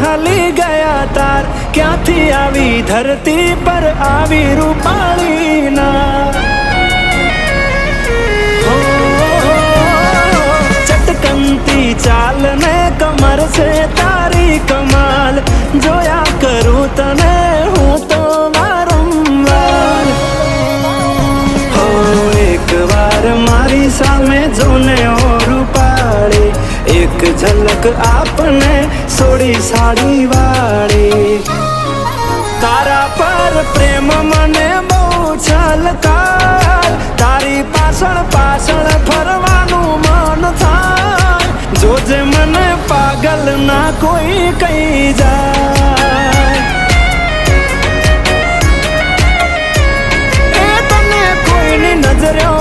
हली गया तार क्यांथी आवी धरती पर आवी रूपाली ना चटकनती चाल ने कमर से तारी कमाल जोया करूं तने हूँ तो वारंवार हो एक बार मारी सामे जोने ओ रूपाली एक झलक आपने सोड़ी साड़ी वाली तारा पर प्रेम मने बहु छलकार तारी पाछळ पाछळ फरवानुं मन थाय जोजे मने पागल ना कोई कही जाय ए तने कोईनी नजर्यों